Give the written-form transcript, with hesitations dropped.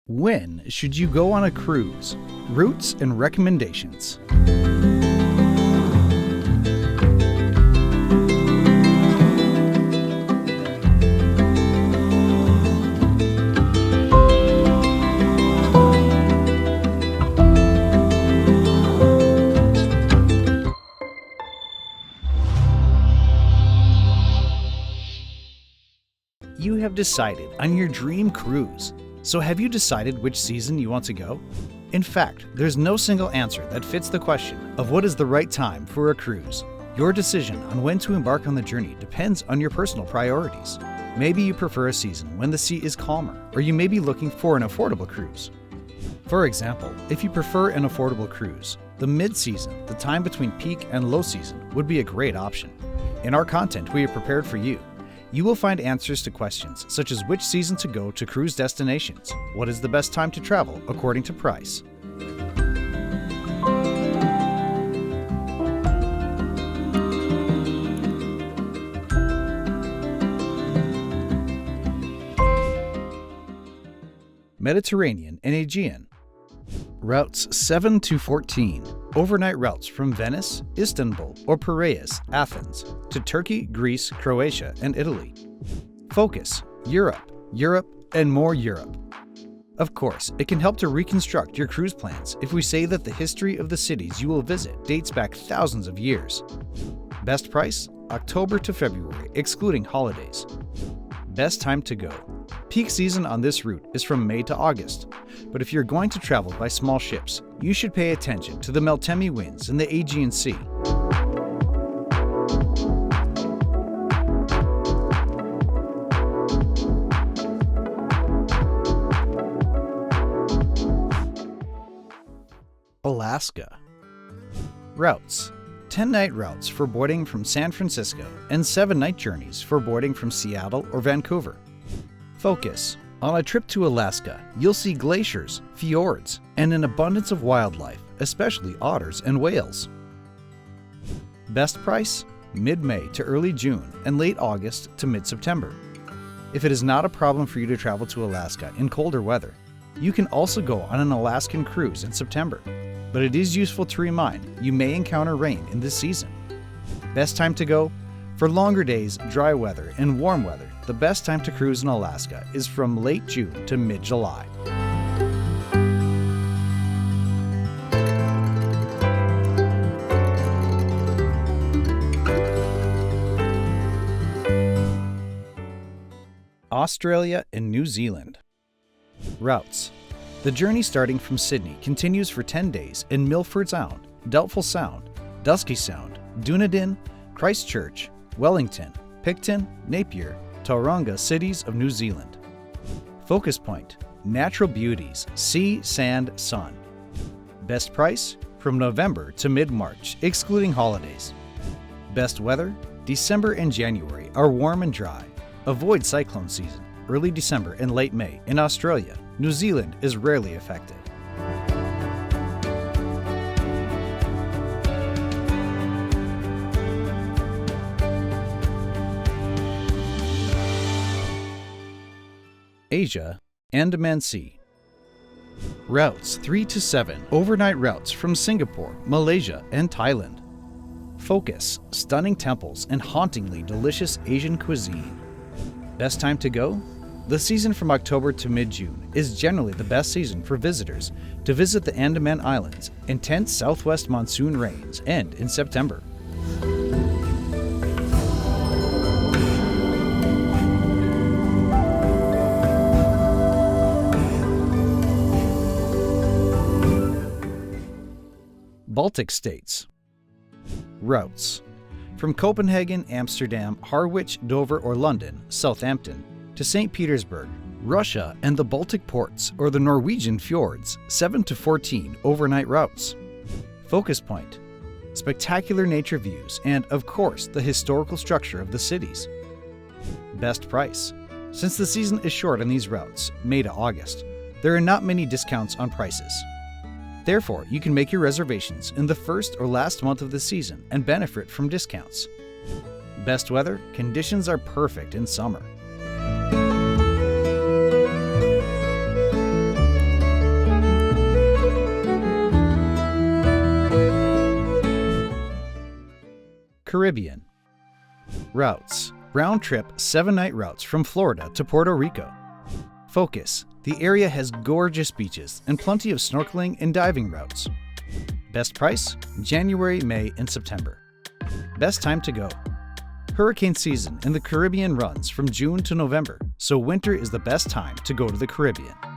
When should you go on a cruise? Routes and recommendations. You have decided on your dream cruise. So have you decided which season you want to go? In fact, there's no single answer that fits the question of what is the right time for a cruise. Your decision on when to embark on the journey depends on your personal priorities. Maybe you prefer a season when the sea is calmer, or you may be looking for an affordable cruise. For example, if you prefer an affordable cruise, the mid-season, the time between peak and low season, would be a great option. In our content we have prepared for you, you will find answers to questions such as which season to go to cruise destinations, what is the best time to travel according to price. Mediterranean and Aegean. Routes 7 to 14. Overnight routes from Venice, Istanbul, or Piraeus, Athens, to Turkey, Greece, Croatia, and Italy. Focus: Europe, Europe, and more Europe. Of course, it can help to reconstruct your cruise plans if we say that the history of the cities you will visit dates back thousands of years. Best price: October to February, excluding holidays. Best time to go. Peak season on this route is from May to August, but if you're going to travel by small ships, you should pay attention to the Meltemi winds in the Aegean Sea. Alaska. Routes: 10-night routes for boarding from San Francisco and 7-night journeys for boarding from Seattle or Vancouver. Focus: on a trip to Alaska, you'll see glaciers, fjords, and an abundance of wildlife, especially otters and whales. Best price: mid-May to early June and late August to mid-September. If it is not a problem for you to travel to Alaska in colder weather, you can also go on an Alaskan cruise in September. But it is useful to remind you may encounter rain in this season. Best time to go? For longer days, dry weather, and warm weather, the best time to cruise in Alaska is from late June to mid-July. Australia and New Zealand. Routes: the journey starting from Sydney continues for 10 days in Milford Sound, Doubtful Sound, Dusky Sound, Dunedin, Christchurch, Wellington, Picton, Napier, Tauranga cities of New Zealand. Focus point: natural beauties, sea, sand, sun. Best price: from November to mid-March, excluding holidays. Best weather: December and January are warm and dry. Avoid cyclone season, early December and late May in Australia. New Zealand is rarely affected. Asia, Andaman Sea. Routes 3 to 7. Overnight routes from Singapore, Malaysia, and Thailand. Focus: stunning temples and hauntingly delicious Asian cuisine. Best time to go? The season from October to mid-June is generally the best season for visitors to visit the Andaman Islands. Intense southwest monsoon rains end in September. Baltic states. Routes: from Copenhagen, Amsterdam, Harwich, Dover, or London, Southampton, to St. Petersburg, Russia, and the Baltic ports or the Norwegian fjords, 7 to 14 overnight routes. Focus point: spectacular nature views and, of course, the historical structure of the cities. Best price: since the season is short on these routes, May to August, there are not many discounts on prices. Therefore, you can make your reservations in the first or last month of the season and benefit from discounts. Best weather: conditions are perfect in summer. Caribbean. Routes: round trip 7-night routes from Florida to Puerto Rico. Focus: the area has gorgeous beaches and plenty of snorkeling and diving routes. Best price: January, May, and September. Best time to go: hurricane season in the Caribbean runs from June to November, so winter is the best time to go to the Caribbean.